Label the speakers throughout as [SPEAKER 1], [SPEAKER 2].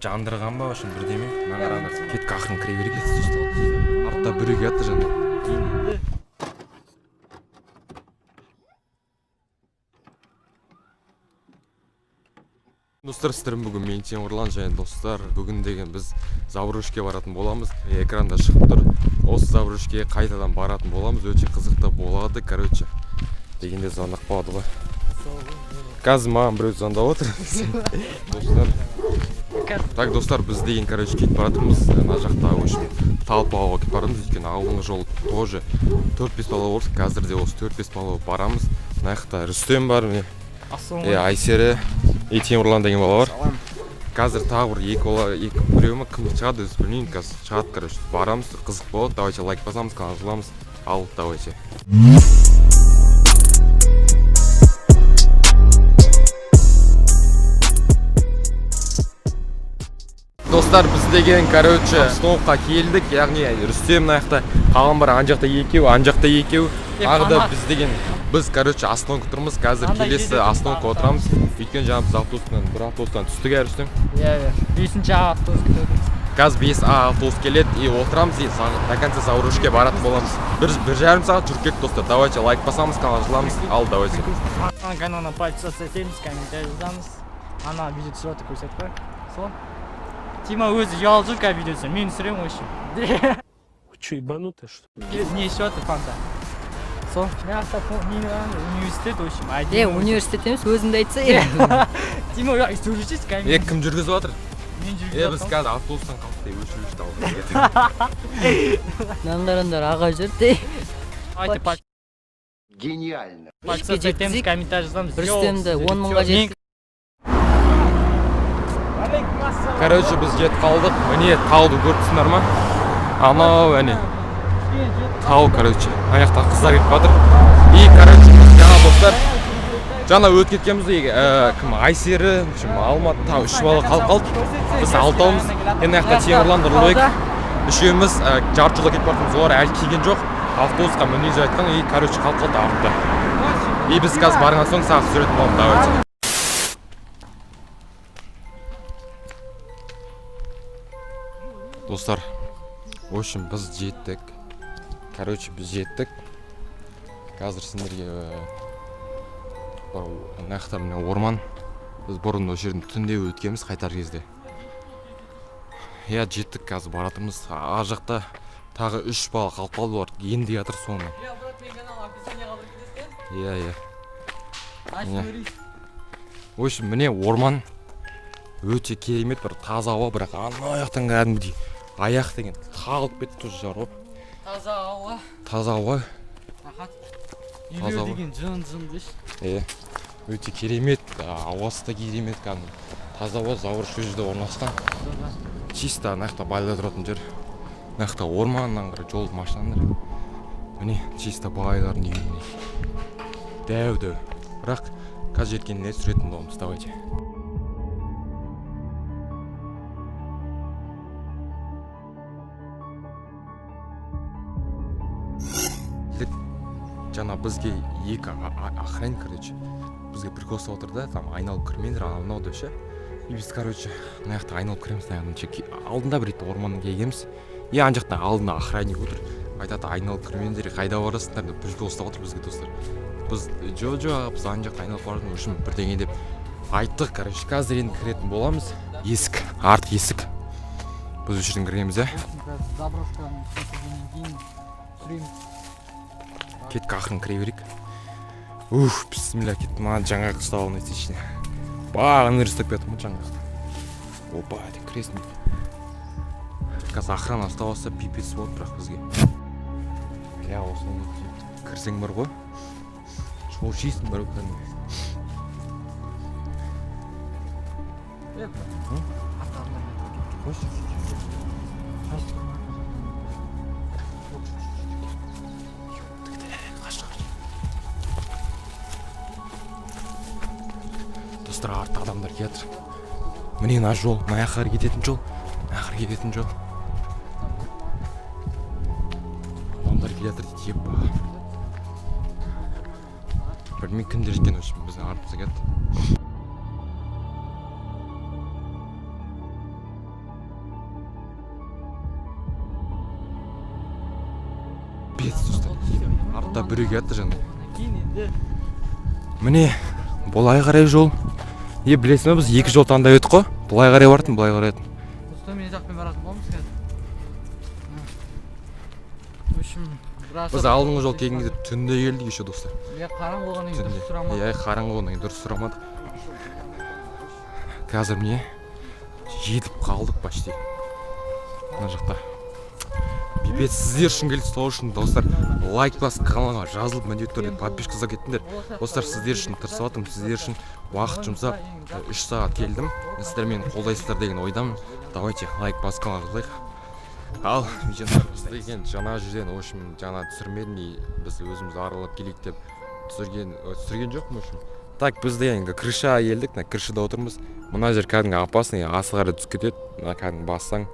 [SPEAKER 1] жандырған ба үшін бірдеме мына қараңдар кеткі ақырын кіре берейік артта біреу келатыр жандар. Достар, сіздермен бүгін мен Темірлан және достар, бүгін деген біз Заврушке баратын боламыз. Экранда шығып тұр. Осы Заврушке қайтадан баратын боламыз. Өте қызықты болады, короче. Дегенде звондап қалады ғой. Қазір маған біреу звондап отыр. Достар. Так, достар, біз деген, короче, кетіп баратырмыз. Ана жақта өшін Талпауға кетіп барамыз. Өйткені алдыңғы жол тоже 4-5 бала болды. Қазір де осы 4-5 бала барамыз. Мына жақта Рүстем бар, Айсері, Темірлан деген бала бар. Қазір тағы бір біреу ма кім шығады өзі білмеймін. Қазір шығады, короче, барамыз, қызық болады. Давайте лайк басамыз, канал жыламыз. Ал, давайте. Достар, біз деген, короче, остановкаға келдік. Яғни Рүстем мына жақта, қалған бар ана жақта екеу, ана жақта екеу. Ағыда біз деген, біз, короче, остановка тұрмыз. Қазір келесі остановка отырамыз. Өйткені жаңа біз бір автобустан түстік әрі Рүстем.
[SPEAKER 2] Иә, 5-ші автобус күтеміз.
[SPEAKER 1] Қазір 5А автобус келеді и отырамыз и до конца Заврушке баратын боламыз. Бір жарым сағат жүріп кеттік, достар. Давайте лайк басамыз, канал жыламыз. Ал, давайте.
[SPEAKER 2] Каналына подписаться етеміз, комментарий жазамыз. Ана видео түсіріп көрсетіп қой. Сол. Тима өзі ұялып жүр қазір видеосы. Мен түсіремін вообще.
[SPEAKER 3] Вы что, ебанутые, что ли?
[SPEAKER 2] Не счеты фанта. Сол. Университет, в общем.
[SPEAKER 4] Университет емес, өзіңді айтса.
[SPEAKER 2] Тима сөйлесесіз кәмін.
[SPEAKER 1] Кім жүргізіп жатыр?
[SPEAKER 2] Мен жүргізіп
[SPEAKER 1] Біз қазір автобустан қалып өшіріп
[SPEAKER 4] Наңдарындар аға жүрді.
[SPEAKER 5] Гениально.
[SPEAKER 2] Подписаться етеміз, комментарий жазамыз.
[SPEAKER 4] Рүстемді 10 мыңға жетті.
[SPEAKER 1] Короче, біз жетіп қалдық. Міне тауды көріпсіңдер ма? Анау, әне. Тау, короче. Аяқта қыздар кетіп жатыр. И, короче, жаңа достар. Жаңа өтіп кеткенбіз. Кім Айсері, Алматы, тау 3 бала қалып қалды. Біз алтауымыз. Енді аяқта Темірлан, Нұрлыбек. Үшеуміз жарты жолда кетіп бардық. Олар әлі келген жоқ. Автобусқа мінез айтқан. И, короче, қалып қалды артында. И біз қазір барған соң сағат түсіретін боламыз. Давайте. Достар, в общем, біз жеттік. Короче, біз жеттік. Қазір сендерге нақта міне орман. Біз бұрын осы жердің түнде өткенбіз қайтар кезде. Жеттік, қазір баратырмыз. Ар жақта тағы 3 бала қалып қалды, олар енді жатыр соны. В общем, міне орман өте керемет, бір таза ауа, бірақ ана аяқтан кәдімгідей аяқ деген тағылып кетті тоже жар ғой.
[SPEAKER 2] Таза ауа.
[SPEAKER 1] Таза ауа.
[SPEAKER 2] Үйлер деген жын-жын деші.
[SPEAKER 1] Өте керемет, ауасы да керемет кәдімгі. Таза ауа, Завруш жерде орналасқан. Чисто ана жақта байлар тұратын жер. Ана жақта орманнан қарай жол машиналар. Міне чисто байлардың үйіне. Дәу. Бірақ қазір жеткеніне түсіретін боламыз, давайте. Жаңа бізге екі охран, короче, бізге прикол ұстап отыр да, там айналып кірмеңдер, анау да ше. И біз, короче, мына жақта айналып кіреміз, алдында бір ретте орманнан келгенбіз. И ана жақта алдында охранник отыр. Айтады, айналып кірмеңдер, қайда барасыңдар деп прикол ұстап отыр бізге, достар. Біз біз ана жақта айналып баратын үшін бірдеңе деп айттық, короче, қазір енді кіретін боламыз. Есік, арт есік. Біз осы жерден кіргенбіз, кеткі ақырын кіре берейік. Бісмилля, кетті маған жаңағы ұстап алын етсешіне. Бағын үрістіп кетті мұн жаңағы. Опа, әден кіресін. Қазір ақырын ұстап алса пипесі болды бірақ бізге. Осыны кірсең бар ғой. Шоу жейсің бар өкілден. Достар, артта адамдар кетір. Міне мына жол, мына жаққа кететін жол. Адамдар кетір дейді, еппа. Білмей кімдер жеткен үшін біздің артымызға кетті. пипец достар. Артта біреу келатыр жаңа.
[SPEAKER 2] Кейін енді.
[SPEAKER 1] Міне, былай қарай жол. Білесің бе, біз екі жол таңдап едік қой. Былай қарай бардым, былай қарай едім.
[SPEAKER 2] Осыдан мен жақпен баратын боламыз қазір. В общем,
[SPEAKER 1] Біз алдыңғы жол келген кезде түнде келдік еще достар.
[SPEAKER 2] Я қараңғы болғаннан кейін дұрыс сұрамадық.
[SPEAKER 1] Иә, қараңғы болғаннан кейін дұрыс сұрамадық. Қазір міне жетіп қалдық почти. Мына жақта. Пипец, сіздер үшін келді, сол үшін достар лайк басып каналға жазылып міндетті түрде подписка жасап кеттіңдер. Достар, сіздер үшін тырысып жатырмын, сіздер үшін уақыт жұмсап 3 сағат келдім. Сіздер мені қолдайсыздар деген ойдамын. Давайте лайк басып каналға жазайық. Ал видеоны жаңа жерден, в общем, жаңа түсірмедім, біз өзіміз аралап келейік деп түсірген жоқпын, в общем. Так, біз енді крышаға келдік, крышада отырмыз. Мына жер кәдімгі опасный, асы қарай түсіп кетеді. Мына кәдімгі бассаң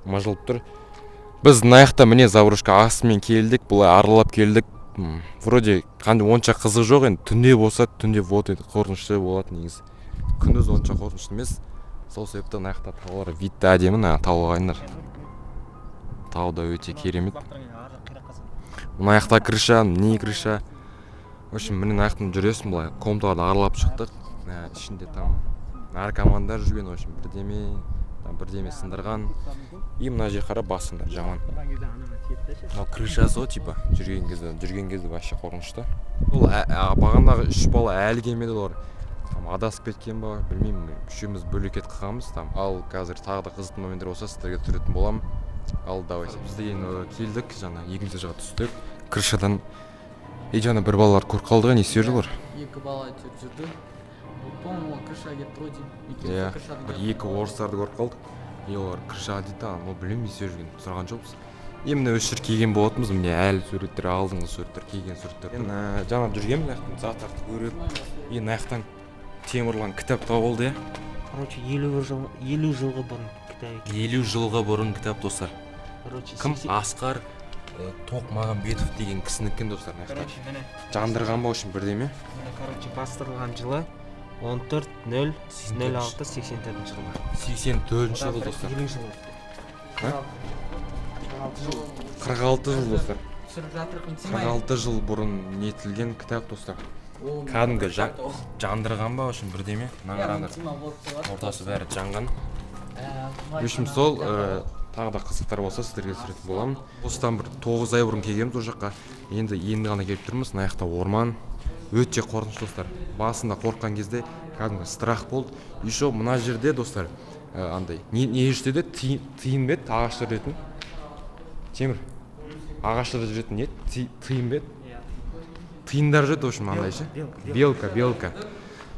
[SPEAKER 1] мыжылып тұр. Біз мына жақта міне заброшка астымен келдік, бұлай аралап келдік. Вроде қандай онша қызық жоқ, енді түнде болса, түнде вот енді қорқынышты болады негізі. Күндіз онша қорқынышты емес. Сол себепті мына жақта таулар вид әдемі, тауға айнар. Тау да өте керемет. Мына жақта крыша, не крыша. В общем, міне мына жақтан жүресің былай, комнаталарды аралап шықтық. Ішінде там наркомандар жүрген, в общем, бірдеме сындырған. И мына жер қара басында жаман. Мынау крышасы ғой, типа, жүрген кезде вообще қорқынышты. Бұл бағандағы 3 бала әлі келмеді, олар адасып кеткен ба, білмеймін, үшеуміз бөлек ет қылғанбыз там. Ал қазір тағы да қызықты моменттер болса сіздерге түсіретін боламын. Ал давайте. Біз деген келдік, жаңа екінші жаққа түстік. Крышадан жаңа бір балалар көріп қалды, не істеп жүрділер?
[SPEAKER 2] Екі бала жүрді. Потом ол крышаға кетті ғой деймін.
[SPEAKER 1] Иә, екі орыстарды көріп қалдық. Олар крышаға дейді, ол білмеймін не істеп жүргенін сұраған жоқпыз. Міне осы жер келген болатынбыз, міне әлі суреттер, алдыңғы суреттер, келген суреттер. Жаңа жүргенмін, заттарды көріп, мына жақтан темірлан кітап табылды, иә.
[SPEAKER 3] Короче, 50 жылғы бұрын кітап.
[SPEAKER 1] 50 жылға бұрын кітап, достар. Кім?
[SPEAKER 3] 80
[SPEAKER 1] Асқар Тоқмағамбетов деген кісінікен, достар. Жандырған ба үшін бірдеме?
[SPEAKER 3] Короче, бастырылған жылы 14.0.06.84 жылы.
[SPEAKER 1] 84 жылы, достар.
[SPEAKER 3] 50 жылы.
[SPEAKER 1] 46 жыл, достар.
[SPEAKER 2] Түсіріп жатыр, қынсымай.
[SPEAKER 1] 46 жыл бұрын нетілген кітап, достар. Кәдімгі жандырған ба үшін бірдеме? Ортасы бәрі жанған. В общем, сол тағы да қызықтар болса сіздерге түсіретін боламын. Осыдан бір 9 ай бұрын келгенбіз ол жаққа. Енді ғана келіп тұрмыз. Мына жақта орман. Өте қорқынышты, достар. Басында қорыққан кезде кәдімгі страх болды. Еще мына жерде, достар, андай не жүрсе тиын бет, ағаштар жүретін. Темір. Ағаштар жүретін не? Тиын бет. Тиындар жүреді, в общем, андай ше.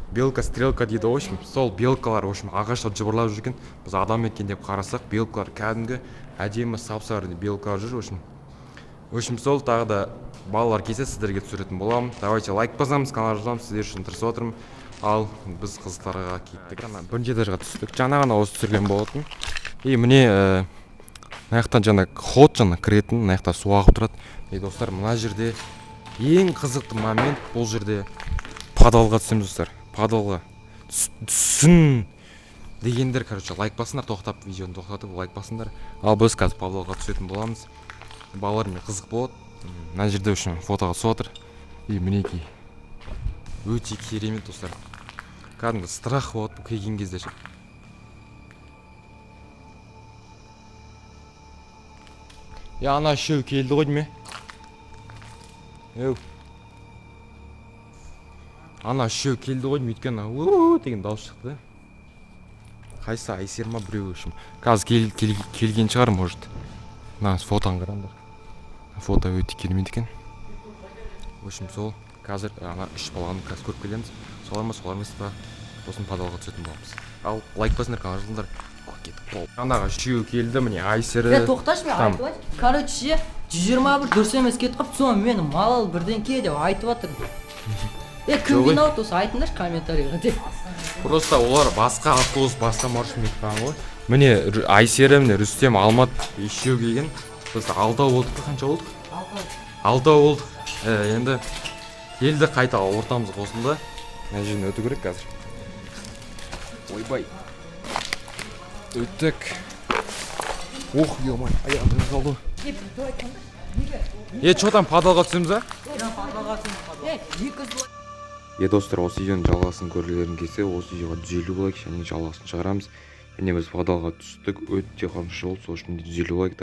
[SPEAKER 1] Белка, стрелка дейді, в общем, сол белкалар, в общем, ағашта жыбырлап жүрген. Біз адам екен деп қарасақ, белкалар кәдімгі әдемі сап-сары белкалар жүр, в общем, сол тағы да балалар келсе сіздерге түсіретін боламын. Давайте лайк басамыз, каналға жазамыз, сіздер үшін тырысып отырмын. Ал біз қызықтарға кеттік. Бірінші этажға түстік. Жаңа ғана осы түсірген болатын. И міне мына жақтан жаңа ход кіретін, мына жақта су ағып тұрады. Достар, мына жерде ең қызықты момент бұл жерде подвалға түсеміз, достар. Подвалға түсін дегендер, короче, лайк басыңдар, тоқтап, видеоны тоқтатып лайк басыңдар. Ал біз қазір подвалға түсетін боламыз. Балалармен қызық болады. Мына жерде үшін фотоға түсіп отыр. И мінекей. Өте керемет, достар. Кәдімгі страх болады келген кезде ше. Ана үшеу келді ғой деме. Ана үшеу келді ғой деме, өйткені деген дауыс шықты. Қайсы Айсер ма біреу үшін. Қазір келген шығар, может. Мына фотоны қараңдар. Фото өте керемет екен. В общем, сол қазір ана 3 баланы қазір көріп келеміз. Солар емес па, сосын подвалға түсетін боламыз. Ал лайк басыңдар, каналға жазылыңдар. Кетіп қол. Анаға үшеу келді, міне Айсері.
[SPEAKER 4] Тоқташы, мен айтып айтып. Короче, 121 дұрыс емес кетіп қалып, соны мені малал бірдеңке деп айтып жатыр. Кім виноват осы, айтыңдаршы комментарийға деп.
[SPEAKER 1] Просто олар басқа автобус, басқа маршрут кеткен ғой. Міне Айсері, міне Рүстем, Алмат үшеу келген. Біз алдау болдық па, қанша болдық? Алдау болдық. Енді елді қайта ортамыз қосылды. Мына жерден өту керек қазір. Ойбай. Өттік. Ох, ё-май, аяғым қалды. Че там подвалға түсеміз а?
[SPEAKER 4] Екі
[SPEAKER 1] достар, осы видеоның жалғасын көргілерің келсе, осы видеоға 150 лайк және жалғасын шығарамыз. Және біз подвалға түстік, өте қорқынышты болды, сол үшін 150 лайк